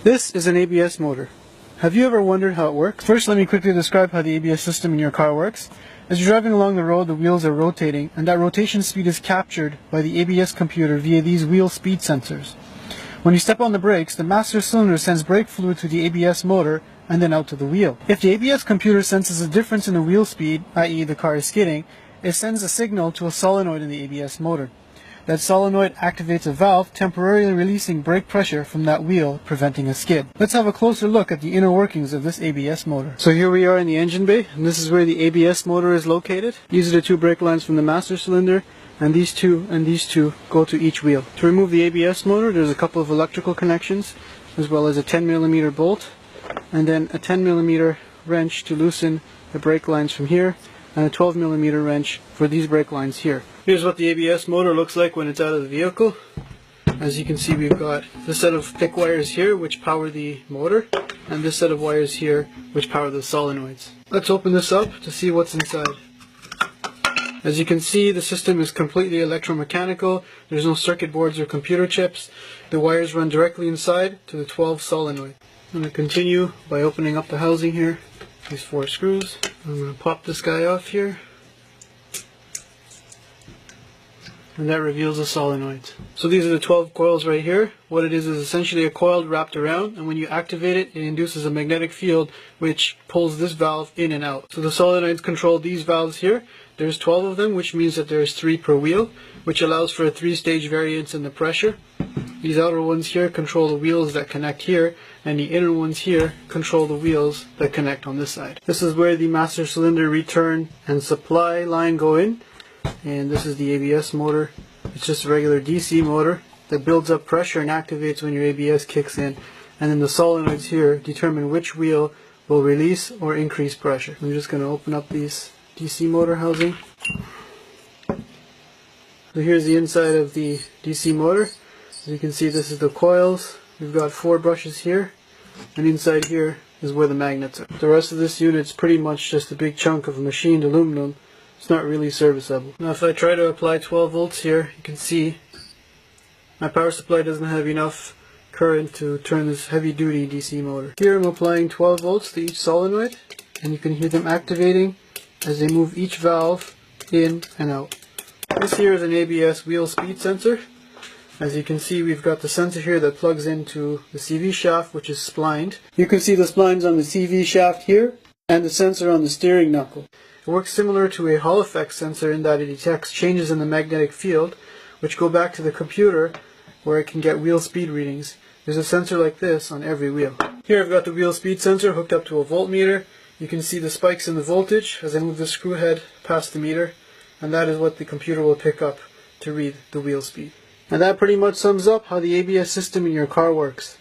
This is an ABS motor. Have you ever wondered how it works? First, let me quickly describe how the ABS system in your car works. As you're driving along the road, the wheels are rotating, and that rotation speed is captured by the ABS computer via these wheel speed sensors. When you step on the brakes, the master cylinder sends brake fluid to the ABS motor and then out to the wheel. If the ABS computer senses a difference in the wheel speed, i.e. the car is skidding, it sends a signal to a solenoid in the ABS motor. That solenoid activates a valve, temporarily releasing brake pressure from that wheel, preventing a skid. Let's have a closer look at the inner workings of this ABS motor. So here we are in the engine bay, and this is where the ABS motor is located. These are the two brake lines from the master cylinder, and these two go to each wheel. To remove the ABS motor, there's a couple of electrical connections, as well as a 10mm bolt, and then a 10mm wrench to loosen the brake lines from here, and a 12mm wrench for these brake lines here. Here's what the ABS motor looks like when it's out of the vehicle. As you can see, we've got this set of thick wires here which power the motor, and this set of wires here which power the solenoids. Let's open this up to see what's inside. As you can see, the system is completely electromechanical. There's no circuit boards or computer chips. The wires run directly inside to the 12 solenoid. I'm going to continue by opening up the housing here, these 4 screws. I'm going to pop this guy off here, and that reveals the solenoids. So these are the 12 coils right here. What it is essentially a coil wrapped around, and when you activate it, it induces a magnetic field which pulls this valve in and out. So the solenoids control these valves here. There's 12 of them, which means that there's 3 per wheel, which allows for a 3-stage variance in the pressure. These outer ones here control the wheels that connect here, and the inner ones here control the wheels that connect on this side. This is where the master cylinder return and supply line go in, and this is the ABS motor. It's just a regular DC motor that builds up pressure and activates when your ABS kicks in, and then the solenoids here determine which wheel will release or increase pressure. I'm just going to open up these DC motor housing. So here's the inside of the DC motor. As you can see, this is the coils. We've got 4 brushes here, and inside here is where the magnets are. The rest of this unit's pretty much just a big chunk of machined aluminum. It's not really serviceable. Now if I try to apply 12 volts here, you can see my power supply doesn't have enough current to turn this heavy duty DC motor. Here I'm applying 12 volts to each solenoid, and you can hear them activating as they move each valve in and out. This here is an ABS wheel speed sensor. As you can see, we've got the sensor here that plugs into the CV shaft, which is splined. You can see the splines on the CV shaft here, and the sensor on the steering knuckle. It works similar to a Hall effect sensor in that it detects changes in the magnetic field, which go back to the computer where it can get wheel speed readings. There's a sensor like this on every wheel. Here I've got the wheel speed sensor hooked up to a voltmeter. You can see the spikes in the voltage as I move the screw head past the meter, and that is what the computer will pick up to read the wheel speed. And that pretty much sums up how the ABS system in your car works.